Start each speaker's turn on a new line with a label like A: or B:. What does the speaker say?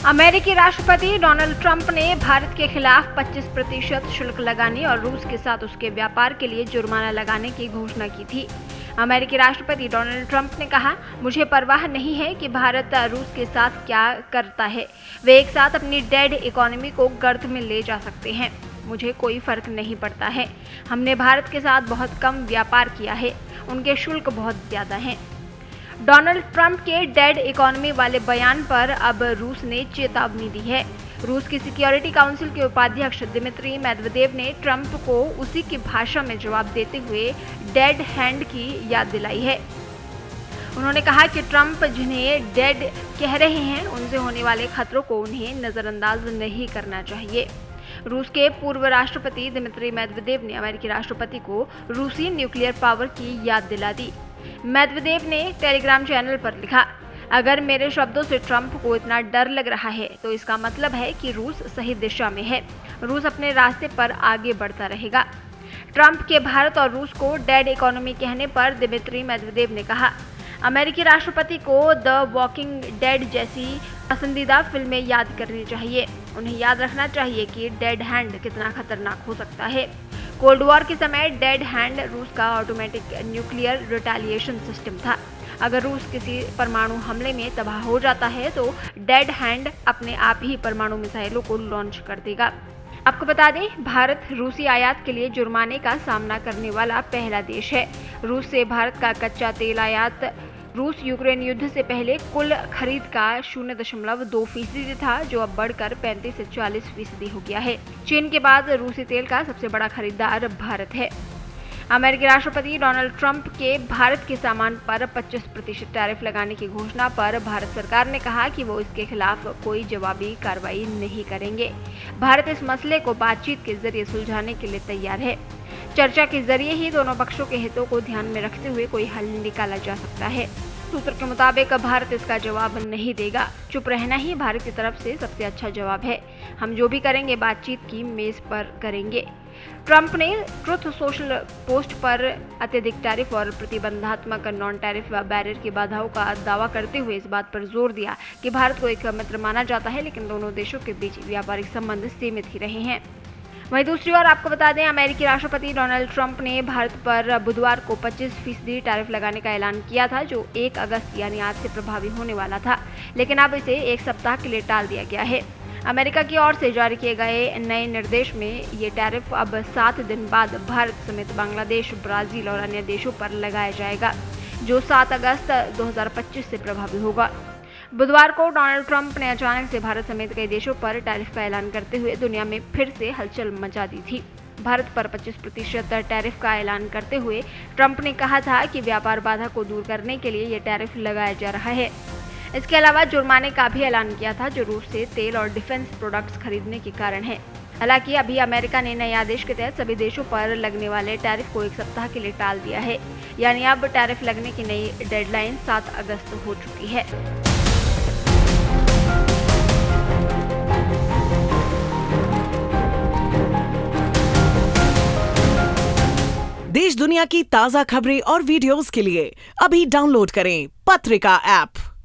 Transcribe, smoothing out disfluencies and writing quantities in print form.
A: अमेरिकी राष्ट्रपति Donald Trump ने भारत के खिलाफ 25% शुल्क लगाने और रूस के साथ उसके व्यापार के लिए जुर्माना लगाने की घोषणा की थी। अमेरिकी राष्ट्रपति डोनाल्ड ट्रंप ने कहा, मुझे परवाह नहीं है कि भारत रूस के साथ क्या करता है। वे एक साथ अपनी डेड इकोनॉमी को गर्त में ले जा सकते हैं। मुझे कोई फर्क नहीं पड़ता है। हमने भारत के साथ बहुत कम व्यापार किया है। उनके शुल्क बहुत ज्यादा हैं। डोनाल्ड ट्रंप के डेड इकोनॉमी वाले बयान पर अब रूस ने चेतावनी दी है। रूस की सिक्योरिटी काउंसिल के उपाध्यक्ष दिमित्री मेदवेदेव ने ट्रंप को उसी की भाषा में जवाब देते हुए डेड हैंड की याद दिलाई है। उन्होंने कहा कि ट्रंप जिन्हें डेड कह रहे हैं, उनसे होने वाले खतरों को उन्हें नजरअंदाज नहीं करना चाहिए। रूस के पूर्व राष्ट्रपति दिमित्री मेदवेदेव ने अमेरिकी राष्ट्रपति को रूसी न्यूक्लियर पावर की याद दिला दी। मेदवेदेव ने टेलीग्राम चैनल पर लिखा, अगर मेरे शब्दों से ट्रंप को इतना डर लग रहा है तो इसका मतलब है कि रूस सही दिशा में है। रूस अपने रास्ते पर आगे बढ़ता रहेगा। ट्रंप के भारत और रूस को डेड इकोनॉमी कहने पर दिमित्री मेदवेदेव ने कहा, अमेरिकी राष्ट्रपति को द वॉकिंग डेड जैसी पसंदीदा फिल्में याद करनी चाहिए। उन्हें याद रखना चाहिए कि डेड हैंड कितना खतरनाक हो सकता है। कोल्ड वॉर के समय डेड हैंड रूस का ऑटोमेटिक न्यूक्लियर रिटेलिएशन सिस्टम था। अगर रूस किसी परमाणु हमले में तबाह हो जाता है तो डेड हैंड अपने आप ही परमाणु मिसाइलों को लॉन्च कर देगा। आपको बता दें, भारत रूसी आयात के लिए जुर्माने का सामना करने वाला पहला देश है। रूस से भारत का कच्चा तेल आयात रूस यूक्रेन युद्ध से पहले कुल खरीद का 0.2% था, जो अब बढ़कर 35 से 40% हो गया है। चीन के बाद रूसी तेल का सबसे बड़ा खरीदार भारत है। अमेरिकी राष्ट्रपति डोनाल्ड ट्रंप के भारत के सामान पर 25% टैरिफ लगाने की घोषणा पर भारत सरकार ने कहा कि वो इसके खिलाफ कोई जवाबी कार्रवाई नहीं करेंगे। भारत इस मसले को बातचीत के जरिए सुलझाने के लिए तैयार है। चर्चा के जरिए ही दोनों पक्षों के हितों को ध्यान में रखते हुए कोई हल निकाला जा सकता है। सूत्र के मुताबिक भारत इसका जवाब नहीं देगा। चुप रहना ही भारत की तरफ से सबसे अच्छा जवाब है। हम जो भी करेंगे बातचीत की मेज पर करेंगे। ट्रंप ने ट्रुथ सोशल पोस्ट पर अत्यधिक टैरिफ और प्रतिबंधात्मक नॉन टैरिफ बैरियर की बाधाओं का दावा करते हुए इस बात पर जोर दिया कि भारत को एक मित्र माना जाता है, लेकिन दोनों देशों के बीच व्यापारिक संबंध सीमित ही रहे हैं। वहीं दूसरी ओर आपको बता दें, अमेरिकी राष्ट्रपति डोनाल्ड ट्रंप ने भारत पर बुधवार को 25% टैरिफ लगाने का ऐलान किया था, जो 1 अगस्त यानी आज से प्रभावी होने वाला था, लेकिन अब इसे 1 सप्ताह के लिए टाल दिया गया है। अमेरिका की ओर से जारी किए गए नए निर्देश में ये टैरिफ अब 7 दिन बाद भारत समेत बांग्लादेश, ब्राजील और अन्य देशों पर लगाया जाएगा, जो 7 अगस्त 2025 से प्रभावी होगा। बुधवार को डोनाल्ड ट्रंप ने अचानक से भारत समेत कई देशों पर टैरिफ का ऐलान करते हुए दुनिया में फिर से हलचल मचा दी थी। भारत पर 25% टैरिफ का ऐलान करते हुए ट्रंप ने कहा था कि व्यापार बाधा को दूर करने के लिए ये टैरिफ लगाया जा रहा है। इसके अलावा जुर्माने का भी ऐलान किया था, जो रूस से तेल और डिफेंस प्रोडक्ट्स खरीदने के कारण है। हालांकि अभी अमेरिका ने नए आदेश के तहत सभी देशों पर लगने वाले टैरिफ को 1 सप्ताह के लिए टाल दिया है, यानी अब टैरिफ लगने की नई डेडलाइन 7 अगस्त हो चुकी है।
B: देश दुनिया की ताजा खबरें और वीडियोस के लिए अभी डाउनलोड करें पत्रिका ऐप।